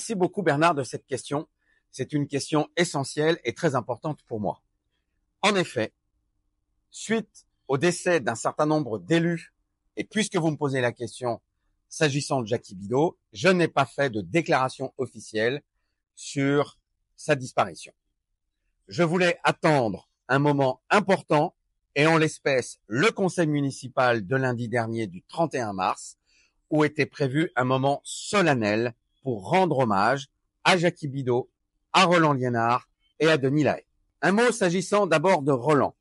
Merci beaucoup Bernard de cette question. C'est une question essentielle et très importante pour moi. En effet, suite au décès d'un certain nombre d'élus, et puisque vous me posez la question s'agissant de Jackie Bidault, je n'ai pas fait de déclaration officielle sur sa disparition. Je voulais attendre un moment important et en l'espèce le conseil municipal de lundi dernier du 31 mars où était prévu un moment solennel pour rendre hommage à Jackie Bidault, à Roland Liénard et à Denis Lahaye. Un mot s'agissant d'abord de Roland,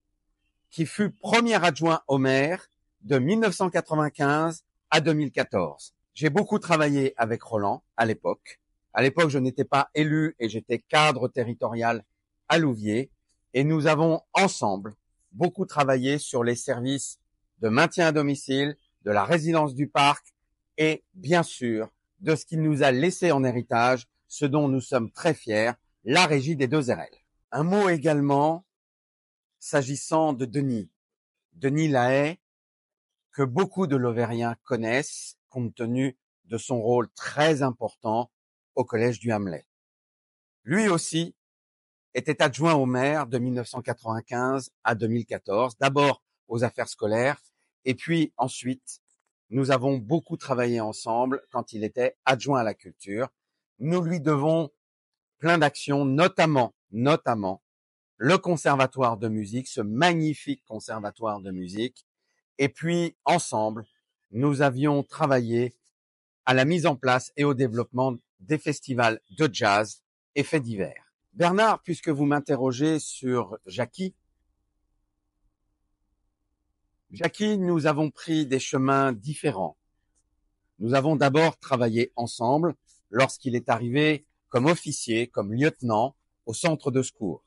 qui fut premier adjoint au maire de 1995 à 2014. J'ai beaucoup travaillé avec Roland à l'époque. À l'époque, je n'étais pas élu et j'étais cadre territorial à Louviers. Et nous avons ensemble beaucoup travaillé sur les services de maintien à domicile, de la résidence du parc et bien sûr de ce qu'il nous a laissé en héritage, ce dont nous sommes très fiers, la régie des 2 RL. Un mot également s'agissant de Denis Lahaye, que beaucoup de Lovériens connaissent compte tenu de son rôle très important au collège du Hamelet. Lui aussi était adjoint au maire de 1995 à 2014, d'abord aux affaires scolaires, et puis ensuite, nous avons beaucoup travaillé ensemble quand il était adjoint à la culture. Nous lui devons plein d'actions, notamment le conservatoire de musique, ce magnifique conservatoire de musique. Et puis, ensemble, nous avions travaillé à la mise en place et au développement des festivals de jazz et faits divers. Bernard, puisque vous m'interrogez sur Jackie, nous avons pris des chemins différents. Nous avons d'abord travaillé ensemble lorsqu'il est arrivé comme officier, comme lieutenant au centre de secours.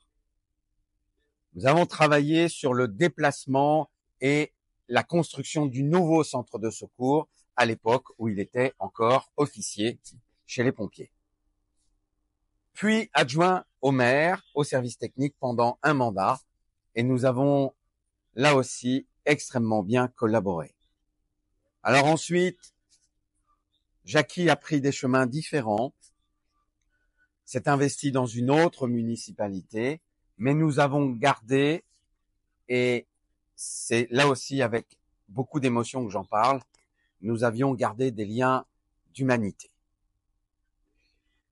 Nous avons travaillé sur le déplacement et la construction du nouveau centre de secours à l'époque où il était encore officier chez les pompiers. Puis adjoint au maire, au service technique pendant un mandat, et nous avons là aussi extrêmement bien collaboré. Alors ensuite, Jackie a pris des chemins différents, s'est investi dans une autre municipalité, mais nous avons gardé, et c'est là aussi avec beaucoup d'émotion que j'en parle, nous avions gardé des liens d'humanité.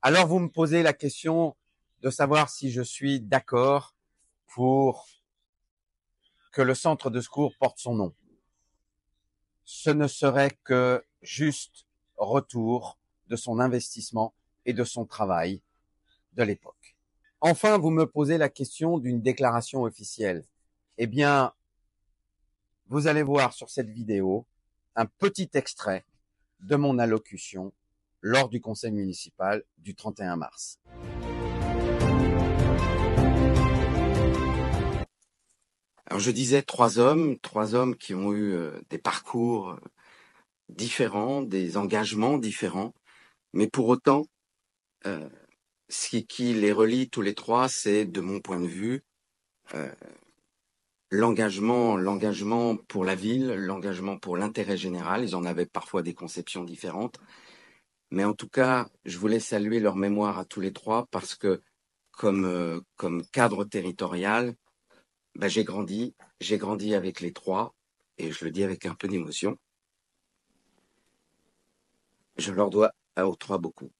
Alors vous me posez la question de savoir si je suis d'accord pour que le centre de secours porte son nom. Ce ne serait que juste retour de son investissement et de son travail de l'époque. Enfin, vous me posez la question d'une déclaration officielle. Eh bien, vous allez voir sur cette vidéo un petit extrait de mon allocution lors du conseil municipal du 31 mars. Alors je disais trois hommes qui ont eu des parcours différents, des engagements différents, mais pour autant, ce qui les relie tous les trois, c'est, de mon point de vue, l'engagement pour la ville, l'engagement pour l'intérêt général. Ils en avaient parfois des conceptions différentes, mais en tout cas, je voulais saluer leur mémoire à tous les trois parce que, comme cadre territorial, j'ai grandi avec les trois, et je le dis avec un peu d'émotion. Je leur dois aux trois beaucoup.